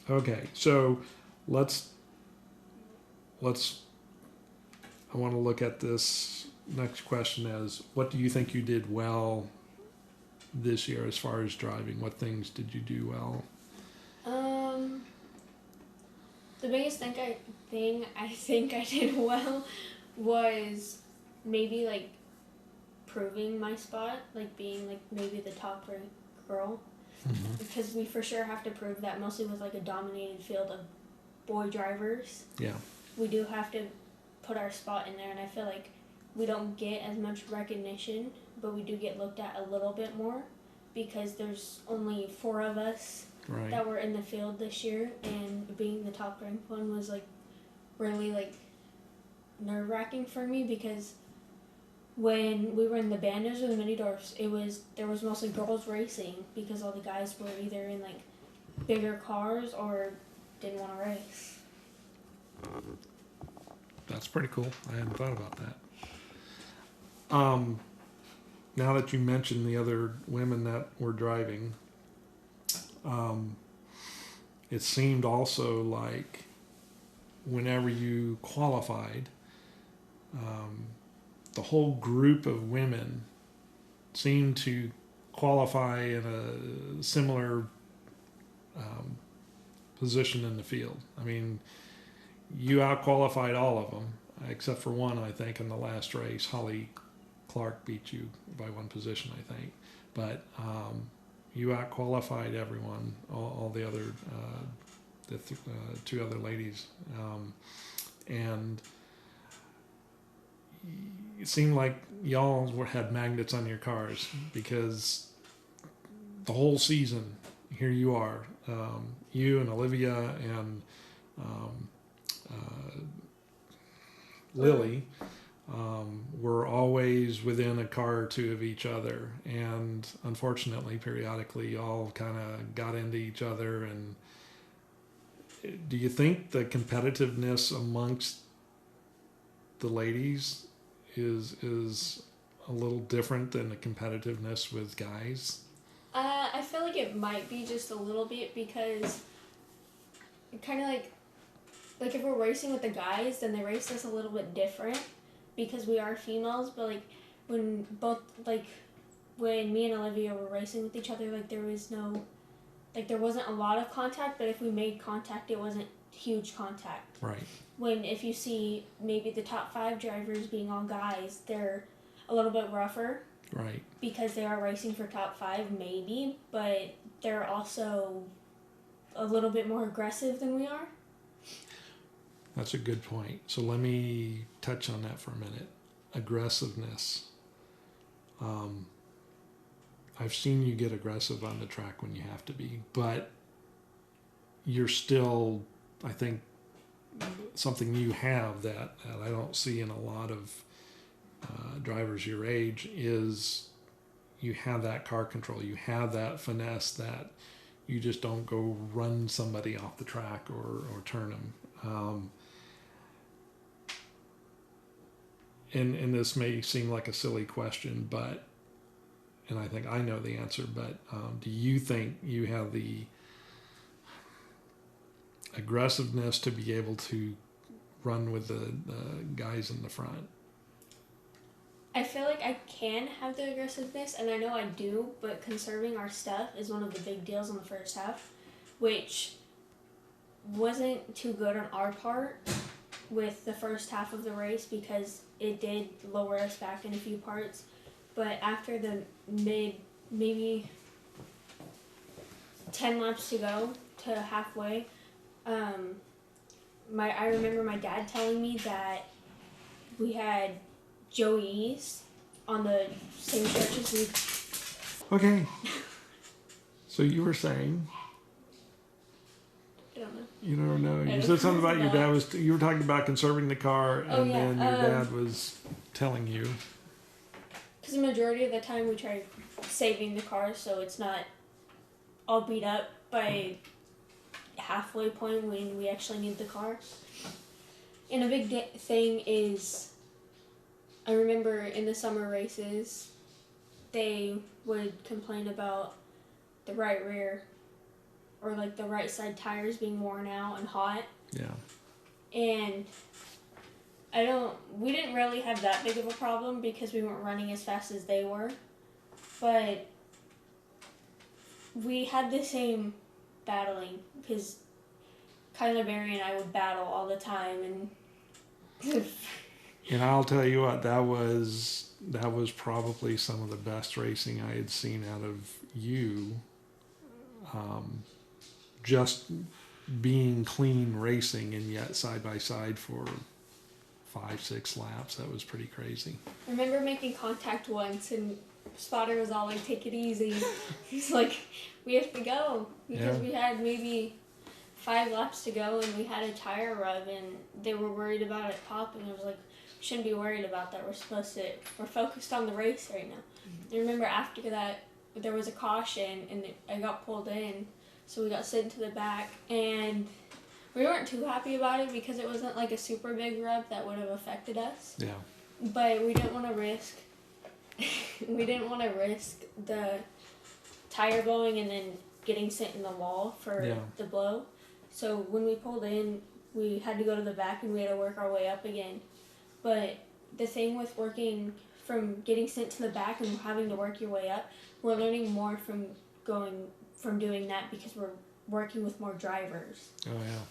Okay, so let's I want to look at this next question as what do you think you did well this year as far as driving? What things did you do well? The biggest thing I think I did well was maybe like proving my spot, like being like maybe the top ranked girl, because we for sure have to prove that mostly with like a dominated field of boy drivers. Yeah. We do have to put our spot in there, and I feel like we don't get as much recognition, but we do get looked at a little bit more because there's only 4 of us Right. that were in the field this year, and being the top ranked one was like really like nerve wracking for me because when we were in the bandos or the mini dwarfs, there was mostly girls racing because all the guys were either in like bigger cars or didn't want to race. That's pretty cool. I hadn't thought about that. Now that you mentioned the other women that were driving, it seemed also like whenever you qualified, the whole group of women seemed to qualify in a similar position in the field. I mean, you out-qualified all of them, except for one, I think, in the last race. Holly Clark beat you by 1 position, I think. But you out-qualified everyone, all the other, 2 other ladies. And it seemed like y'all had magnets on your cars because the whole season, here you are, you and Olivia and Lily were always within a car or 2 of each other, and unfortunately, periodically, y'all kind of got into each other. And do you think the competitiveness amongst the ladies is a little different than the competitiveness with guys? I feel like it might be just a little bit because kind of like if we're racing with the guys, then they race us a little bit different because we are females. But like when me and Olivia were racing with each other, like there wasn't a lot of contact. But if we made contact, it wasn't huge contact. Right. If you see maybe the top 5 drivers being all guys, they're a little bit rougher. Right. Because they are racing for top 5, maybe, but they're also a little bit more aggressive than we are. That's a good point. So let me touch on that for a minute. Aggressiveness. I've seen you get aggressive on the track when you have to be, but you're still, I think, something you have that I don't see in a lot of drivers your age is you have that car control, you have that finesse that you just don't go run somebody off the track or turn them. And this may seem like a silly question, and I think I know the answer, but do you think you have the aggressiveness to be able to run with the guys in the front? I feel like I can have the aggressiveness, and I know I do, but conserving our stuff is one of the big deals in the first half, which wasn't too good on our part with the first half of the race because it did lower us back in a few parts. But after the maybe 10 laps to go to halfway, I remember my dad telling me that we had Joey's on the same stretch as we. Okay. So you were saying. I don't know. You don't know. You said something about your dad you were talking about conserving the car, and then your dad was telling you. Because the majority of the time we try saving the car so it's not all beat up by halfway point when we actually need the car. And a big thing is, I remember in the summer races, they would complain about the right rear or like the right side tires being worn out and hot. Yeah. And we didn't really have that big of a problem because we weren't running as fast as they were. But we had the same battling because Kyler Berry and I would battle all the time, and And I'll tell you what, that was probably some of the best racing I had seen out of you. Just being clean racing and yet side by side for 5-6 laps. That was pretty crazy. I remember making contact once, and Spotter was all like, "Take it easy." He's like, "We have to go," because we had maybe 5 laps to go, and we had a tire rub, and they were worried about it popping. I was like, "Shouldn't be worried about that. We're focused on the race right now." I remember after that, there was a caution, and I got pulled in, so we got sent to the back, and we weren't too happy about it because it wasn't like a super big rub that would have affected us. Yeah. But we didn't want to risk. We didn't want to risk the tire blowing and then getting sent in the wall for the blow. So when we pulled in, we had to go to the back and we had to work our way up again. But the thing with working from getting sent to the back and having to work your way up, we're learning more from doing that because we're working with more drivers. Oh yeah.